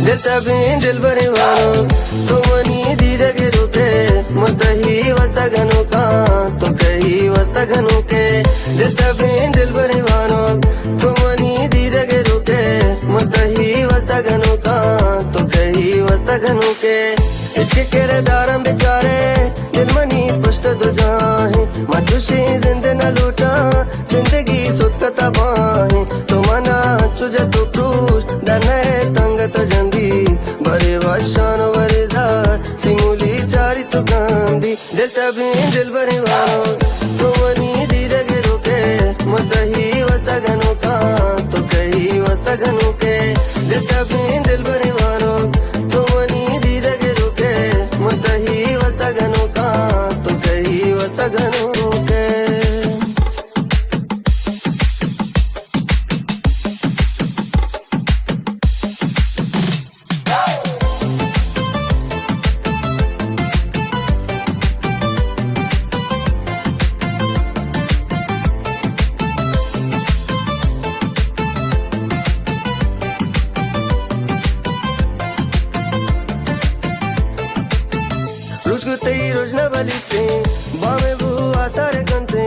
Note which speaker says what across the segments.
Speaker 1: दिल बरिवानो तुमनी दीदगे रुके मतही वस्ता गनु का तो कही वस्ता गनु के दिल बरिवानो तुमनी दीदगे रुके मतही वस्ता गनु का तो कही वस्ता गनु के इश्क के दारम बेचारे दिल मनी पुष्ट दो जाहे मजुशी जिंद न लूटा जिंदगी सुत कता बाहे तो मना तुझे तो क्रूश दने तंग तो जंदी बरे वाशान बरे जार सिमुली चारी तो गांधी दिल बरे वानो तुमनी दीदगे रुके मतही वसा गनु का तो कही वसा गनु के दिल बरे वानो तुमनी दीदगे रुके मतही वसा गनु का तो कही वसा गनु के रोजना बलिते बामे बुआ तारे गंते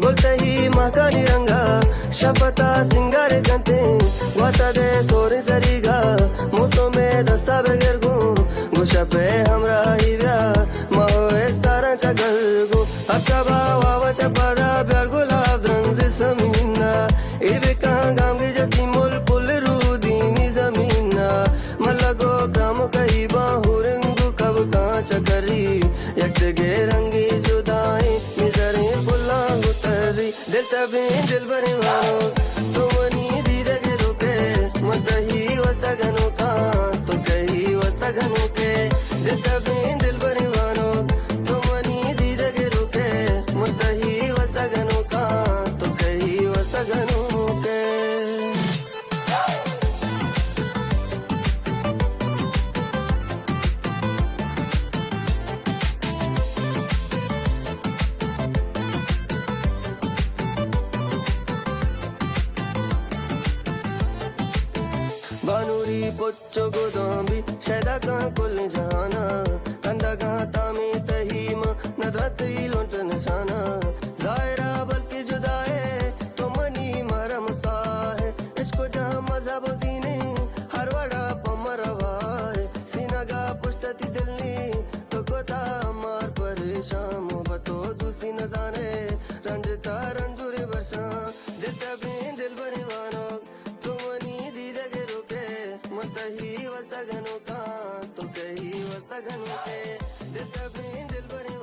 Speaker 1: गोलतही महाकाली रंगा शपता सिंगारे गंते वाता दे सोरी सरीगा मुसो में दस्ता बगैर गु गुशा पे हमरा ही व्या महो तारा चगल गु अच्छा बावा चपादा प्यार गुलाब रंग से समीना इर्वे कहाँ गाम की जैसी मुल पुल रूदीनी जमीना मलगो ग्राम कही बाहु रंगु कब कहाँ चकरी यक्तगे रंगी जुदाई मिजरे बुला उतरी दिल बरे वानो तुमनी दीदगे रुके मतही वसा गनु का तो कही वसा गनु के दिल बरे वानो तुमनी दीदगे रुके मतही वसा गनु का तो कही वसा गनु के बानूरी पोचो गोदामी शैदा कहाँ कुल जाना कंदा कहाँ तामी तहीम नदरत ही लोट निशाना जायरा बल्कि जुदाए तो मनी मारा मुसाहे इसको जहाँ मजहब दीने हर वड़ा पमरवाए सीनागा पुष्टती दिलनी तो कोता मार परेशान मोहब्बतो दूसरी न जाने रंजता रंजूरी वर्षा दिल बरे वानो तुमनी दीदगे रुके मतही वसा गनु का तो कही वसा गनु के दिल बरे